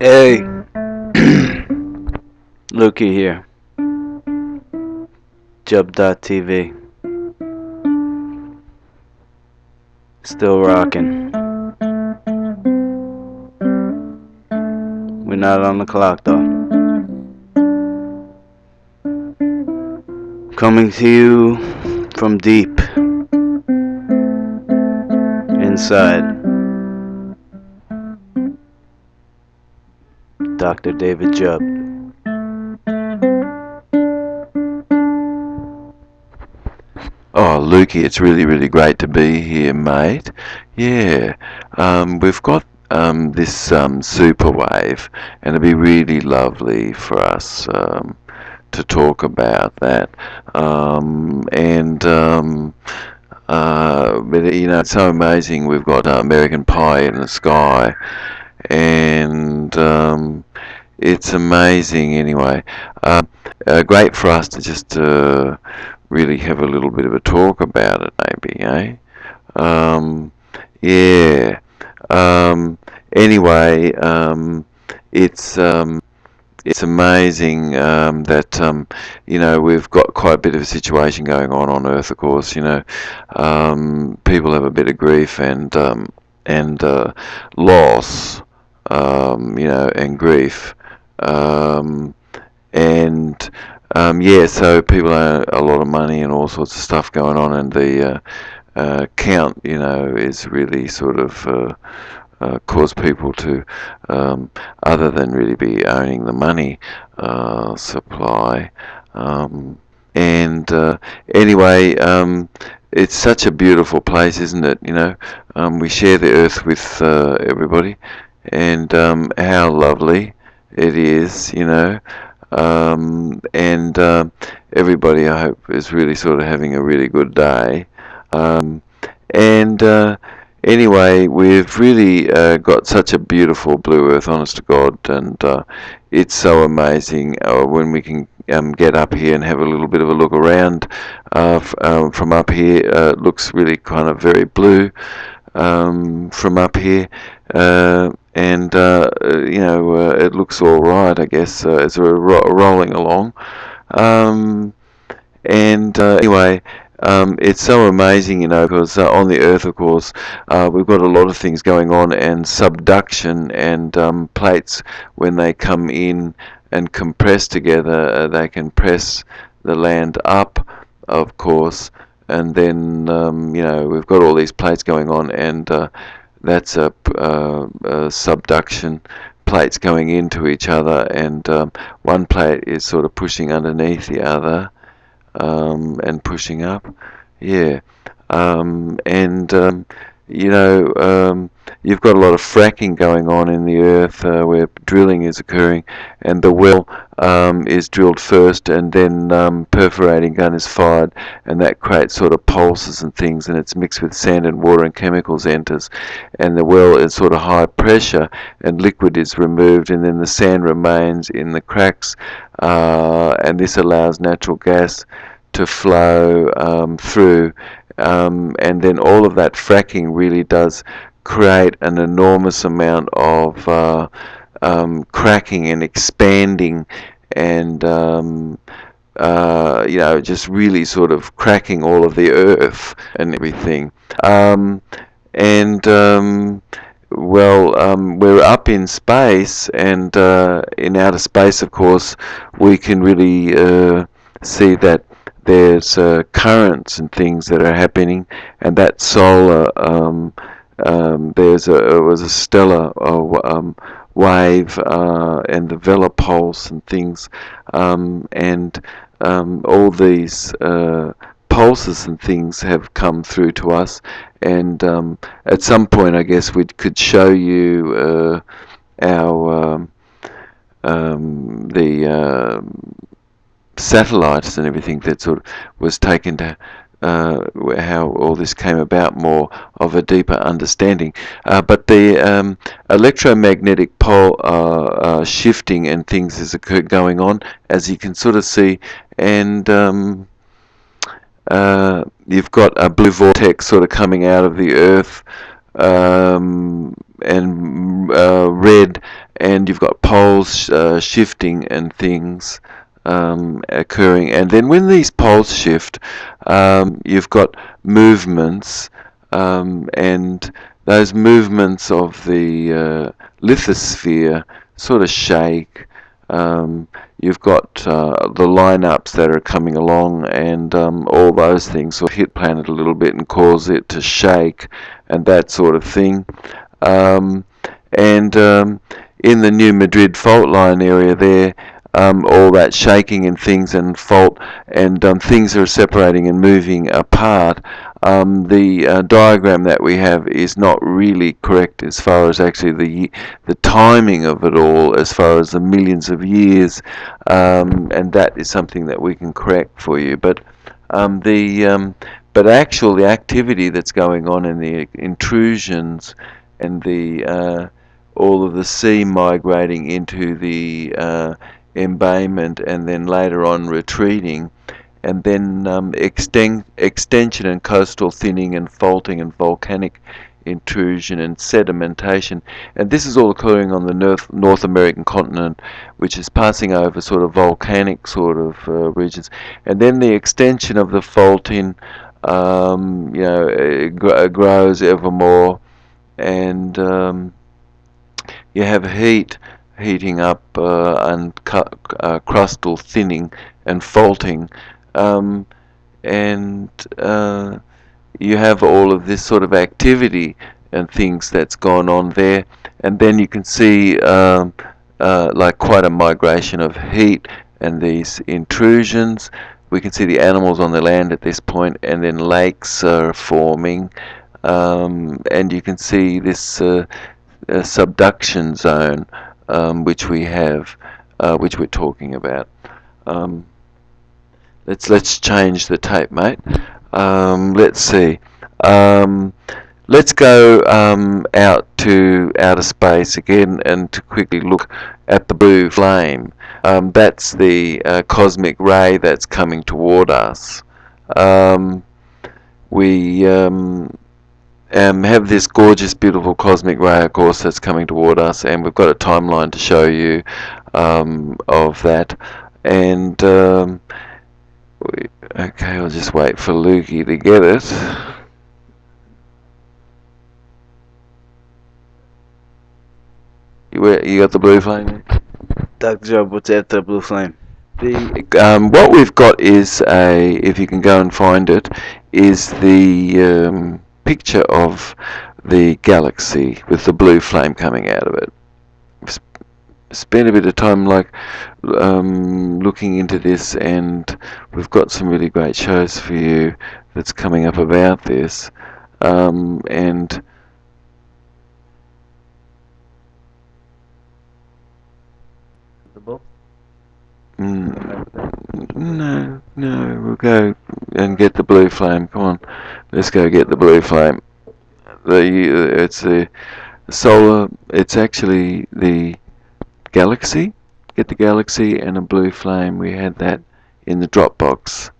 Hey, Lukey here. Jub.tv. Still rocking. We're not on the clock though. Coming to you from deep inside. Dr. David Jubb. Oh, Lukey, it's really, really great to be here, mate. Yeah, we've got this super wave, and it'd be really lovely for us to talk about that. But it's so amazing. We've got American Pie in the sky, and it's amazing anyway. Great for us to just really have a little bit of a talk about it, maybe, eh? Um, yeah. Anyway, it's amazing that we've got quite a bit of a situation going on Earth. Of course, people have a bit of grief and loss, and grief, and yeah. So people owe a lot of money and all sorts of stuff going on, and the count, is really sort of cause people to, other than really be owning the money supply. And Anyway, it's such a beautiful place, isn't it? We share the earth with everybody, and how lovely it is, and everybody, I hope, is really sort of having a really good day. And Anyway, we've really got such a beautiful blue earth, honest to God, and it's so amazing when we can get up here and have a little bit of a look around from up here. It looks really kind of very blue from up here, it looks all right, I guess, as we're rolling along. Anyway, it's so amazing, because on the Earth, of course, we've got a lot of things going on, and subduction and plates, when they come in and compress together, they can press the land up, of course, and then, we've got all these plates going on, and that's a subduction. Plates going into each other, and one plate is sort of pushing underneath the other, and pushing up. Yeah. And you've got a lot of fracking going on in the earth, where drilling is occurring, and the well is drilled first, and then perforating gun is fired, and that creates sort of pulses and things, and it's mixed with sand and water, and chemicals enters, and the well is sort of high pressure, and liquid is removed, and then the sand remains in the cracks, and this allows natural gas to flow through, and then all of that fracking really does create an enormous amount of cracking and expanding, and just really sort of cracking all of the earth and everything. And We're up in space, and in outer space, of course, we can really see that there's currents and things that are happening, and that solar, it was a stellar wave, and the Vela pulse and things, and all these pulses and things have come through to us, and at some point, I guess we could show you our the satellites and everything that sort of was taken to how all this came about, more of a deeper understanding. But the electromagnetic pole shifting and things is going on, as you can sort of see, and you've got a blue vortex sort of coming out of the Earth, and red, and you've got poles shifting and things occurring. And then when these poles shift, you've got movements, and those movements of the lithosphere sort of shake. You've got the lineups that are coming along, and all those things will hit planet a little bit and cause it to shake and that sort of thing. In the New Madrid fault line area there, all that shaking and things and fault and things are separating and moving apart. The diagram that we have is not really correct as far as actually the timing of it all, as far as the millions of years, and that is something that we can correct for you. But the activity that's going on in the intrusions and the all of the sea migrating into the embayment and then later on retreating, and then extension and coastal thinning and faulting and volcanic intrusion and sedimentation, and this is all occurring on the North American continent, which is passing over sort of volcanic sort of regions, and then the extension of the faulting, it grows ever more, and you have heating up and crustal thinning and faulting, and you have all of this sort of activity and things that's gone on there, and then you can see like quite a migration of heat and these intrusions. We can see the animals on the land at this point, and then lakes are forming, and you can see this subduction zone, which we have, which we're talking about. Let's change the tape, mate. Let's see. Let's go out to outer space again and to quickly look at the blue flame. That's the cosmic ray that's coming toward us. We have this gorgeous, beautiful cosmic ray, of course, that's coming toward us, and we've got a timeline to show you of that. And okay, I'll just wait for Lukey to get it. You got the blue flame? Dr. Job, what's after the blue flame? What we've got is if you can go and find it, is the picture of the galaxy with the blue flame coming out of it. Spent a bit of time looking into this, and we've got some really great shows for you that's coming up about this, and The book? no, we'll go and get the blue flame. Come on, let's go get the blue flame. It's the solar. It's actually the galaxy. Get the galaxy and a blue flame. We had that in the Dropbox.